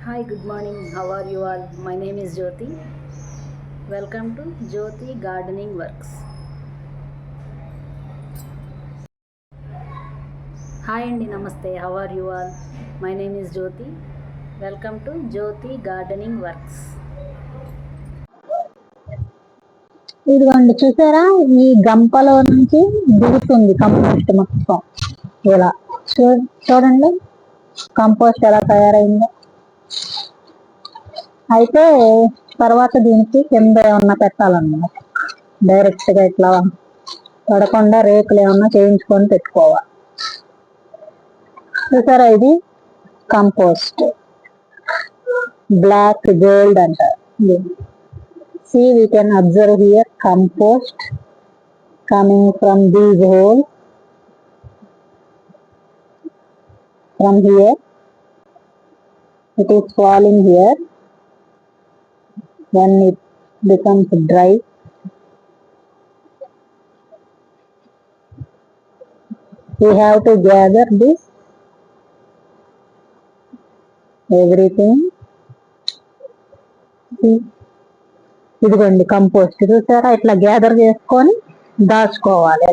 Hi, good morning. How are you all? My name is Jyoti. Welcome to Jyoti Gardening Works. Hi Andy, Namaste. How are you all? My name is Jyoti. Welcome to Jyoti Gardening Works. ఇదిగోండి చూసారా, ఈ గంపలో నుంచి దిగుతుంది compost మొత్తం. ఇలా చూడండి compost ఎలా తయారైందో. అయితే తర్వాత దీనికి కింద ఏమన్నా పెట్టాలన్నమాట. డైరెక్ట్ గా ఇట్లా పడకుండా రేకులు ఏమన్నా చేయించుకొని పెట్టుకోవాలి. చూసారా, ఇది కంపోస్ట్, బ్లాక్ గోల్డ్ అంటారు. See, we can observe here compost coming from these holes. From here, it is falling here. When it becomes dry, we have to gather this everything. ఇదిగోండి కంపోస్ట్ చూసారా, ఇట్లా గ్యాదర్ చేసుకొని దాచుకోవాలి.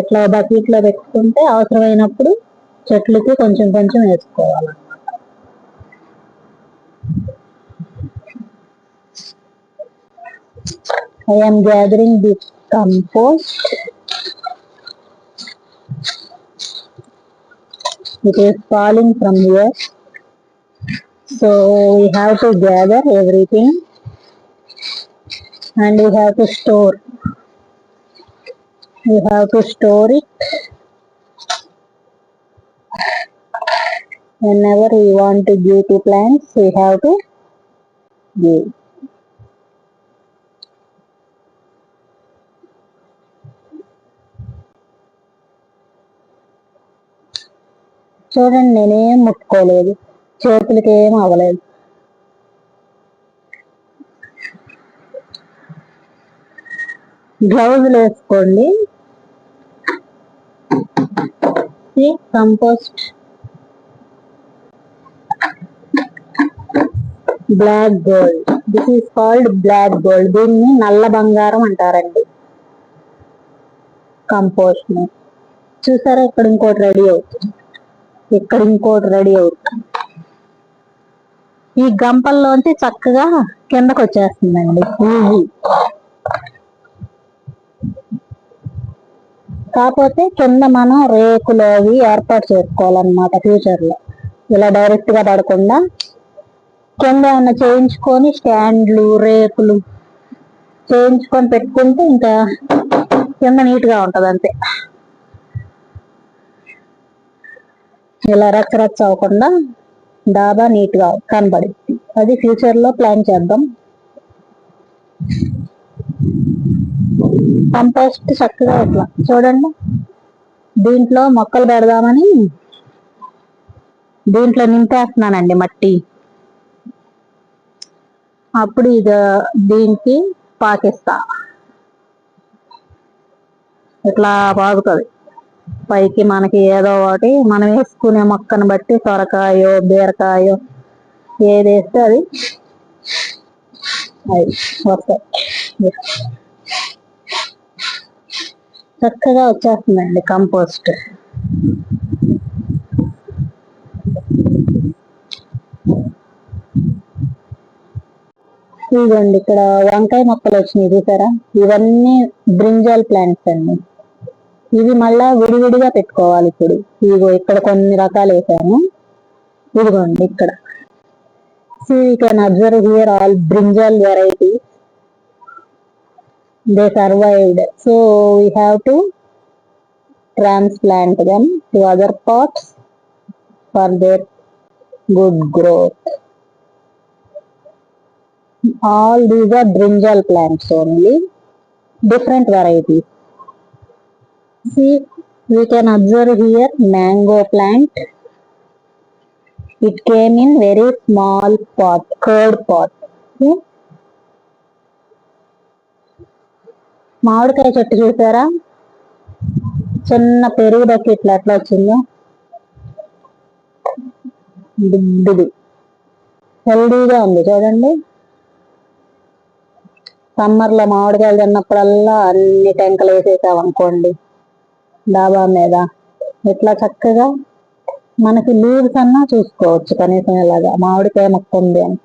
ఇట్లా bucket లో పెట్టుకుంటే అవసరమైనప్పుడు చెట్లకి కొంచెం కొంచెం వేసుకోవాలి. I am gathering this compost. It is falling from here, so we have to gather everything and we have to store. We have to store it whenever we want to give to plants. We have to give. చూడండి, నేనేం ముట్టుకోలేదు, చేతులకి ఏం అవ్వలేదు. గ్లౌజులు వేసుకోండి. Compost black gold. This is called black gold. దీన్ని నల్ల బంగారం అంటారండి కంపోస్ట్ ని. చూసారా, ఇక్కడ ఇంకోటి రెడీ అవుతుంది, ఇక్కడ ఇంకోటి రెడీ అవుతుంది. ఈ గంపల్లోంచి చక్కగా కిందకు వచ్చేస్తుందండి ఈజీ. కాకపోతే కింద మనం రేకులు అవి ఏర్పాటు చేసుకోవాలన్నమాట ఫ్యూచర్ లో. ఇలా డైరెక్ట్ గా పడకుండా కింద ఏమన్నా చేయించుకొని స్టాండ్లు రేకులు చేయించుకొని పెట్టుకుంటే ఇంకా కింద నీట్ గా ఉంటది అంతే. ఇలా రచ్చరచ్చ అవ్వకుండా డాబా నీట్ గా కనబడుద్ది. అది ఫ్యూచర్ లో ప్లాన్ చేద్దాం. కంపోస్ట్ చక్కగా ఇట్లా చూడండి, దీంట్లో మొక్కలు పెడదామని దీంట్లో నింపేస్తున్నానండి మట్టి. అప్పుడు ఇది దీనికి పాకిస్తా, ఇట్లా పాకుతుంది పైకి. మనకి ఏదో ఒకటి మనం వేసుకునే మొక్కను బట్టి సొరకాయో బీరకాయో ఏది వేస్తే అది వస్తాయి. చక్కగా వచ్చేస్తుందండి కంపోస్ట్. ఇదండి ఇక్కడ వంకాయ మొక్కలు వచ్చినాయి చూసారా, ఇవన్నీ బ్రింజాల్ ప్లాంట్స్ అండి. ఇవి మళ్ళా విడివిడిగా పెట్టుకోవాలి. ఇప్పుడు ఇదిగో ఇక్కడ కొన్ని రకాలు వేసాను. ఇదిగోండి ఇక్కడ. So you can observe here all brinjal varieties. They survived, so we have to transplant them to other pots for their good growth. All these are brinjal plants only, different varieties. See, we can observe here mango plant. It came in very small pot, curd pot. See? మామిడికాయ చెట్టు చూసారా, చిన్న పెరుగు బకెట్లు ఎట్లా వచ్చిందో. దుడ్డుది హెల్దీగా ఉంది చూడండి. సమ్మర్లో మామిడికాయలు తిన్నప్పుడల్లా అన్ని టెంకలు వేసేసాం అనుకోండి డాబా మీద, ఇట్లా చక్కగా మనకి లీవ్స్ అన్నా చూసుకోవచ్చు. కనీసం ఇలాగా మామిడికాయ మొక్క ఉంది అని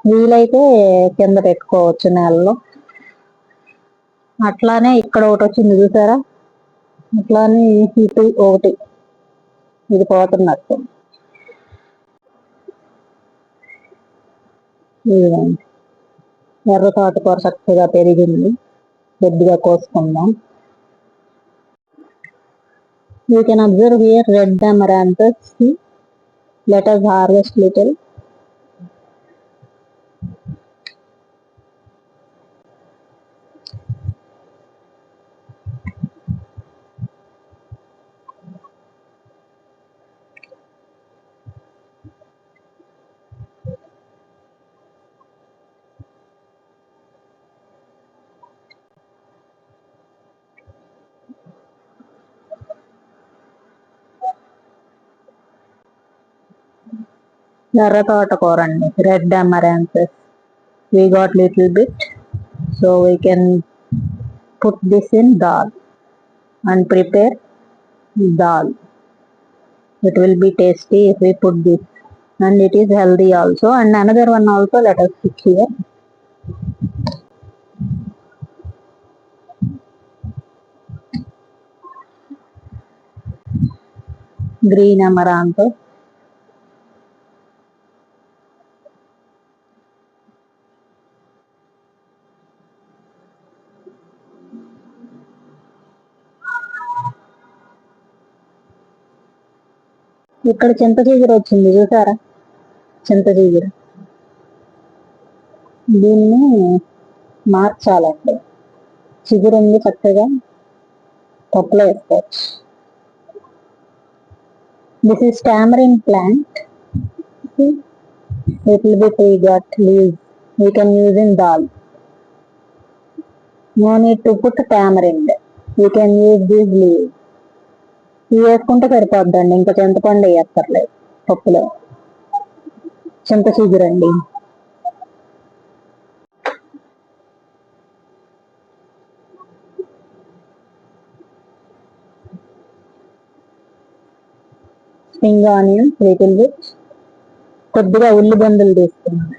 వీలైతే కింద పెట్టుకోవచ్చు నేలలో. అట్లానే ఇక్కడ ఒకటి వచ్చింది చూసారా, అట్లానే ఇటు ఒకటి, ఇది పోతున్నట్టు. ఇదిగోండి ఎర్ర తోటకూర చక్కగా పెరిగింది, కొద్దిగా కోసుకుందాం. You can observe here red amaranthus. See? Let us harvest little. ఎర్ర తోటకూర అండి, red amaranthus. We got little bit, so we can put this in dal and prepare dal. It will be tasty if we put this, and it is healthy also. And another one also, let us put here. Green amaranthus. ఇక్కడ చింత చిగురు వచ్చింది చూసారా, చింత చిగురు. దీన్ని మార్చాలండి, చిగురు ఉంది చక్కగా పప్పులో వేసుకోవచ్చు. This is tamarind plant. See? Little bit we got leaves. We can use in dal. No need to put tamarind. We can use these leaves. ఇవి వేసుకుంటే సరిపోద్దండి, ఇంకా చింతపండు వేయక్కర్లేదు పప్పులో. చింత చిగురండి. స్ప్రింగ్ ఆనియన్స్ లిటిల్ బిట్, కొద్దిగా ఉల్లిగందులు తీసుకున్నాను.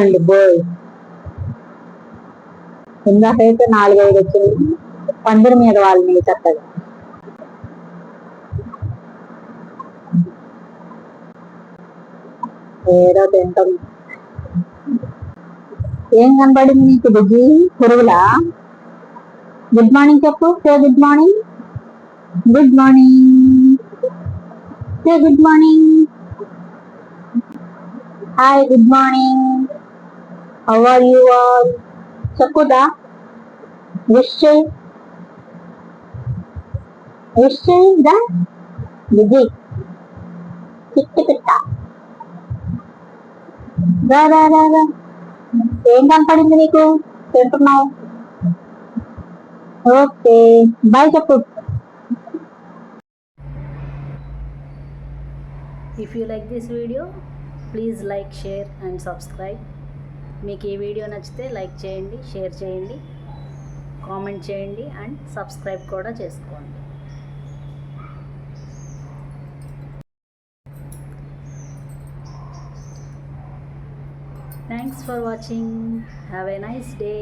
ఇదిగోండి బోయ్. ఇందాకైతే 4-5 వచ్చింది. పందిరి మీద వాళ్ళని చక్కగా. ఏదో తింటాం. ఏం కనపడింది నీకు బుజ్జి? పురుగులా? గుడ్ మార్నింగ్ చెప్పు. Say good morning. Good morning. Say good morning. Hi, good morning. How are you all? చెప్పుదా. విష్ చేయి. విష్ చేయిదా బుజ్జి. చిట్టి పిట్ట. రా రా రా రా. ఏం కనపడింది నీకు? తింటున్నావు. ఓకే, బాయ్ చెప్పు. If you like this video please like, share and subscribe. మీకు ఈ వీడియో నచ్చితే లైక్ చేయండి, షేర్ చేయండి, కామెంట్ చేయండి అండ్ సబ్స్క్రైబ్ కూడా చేసుకోండి. Thanks for watching. Have a nice day.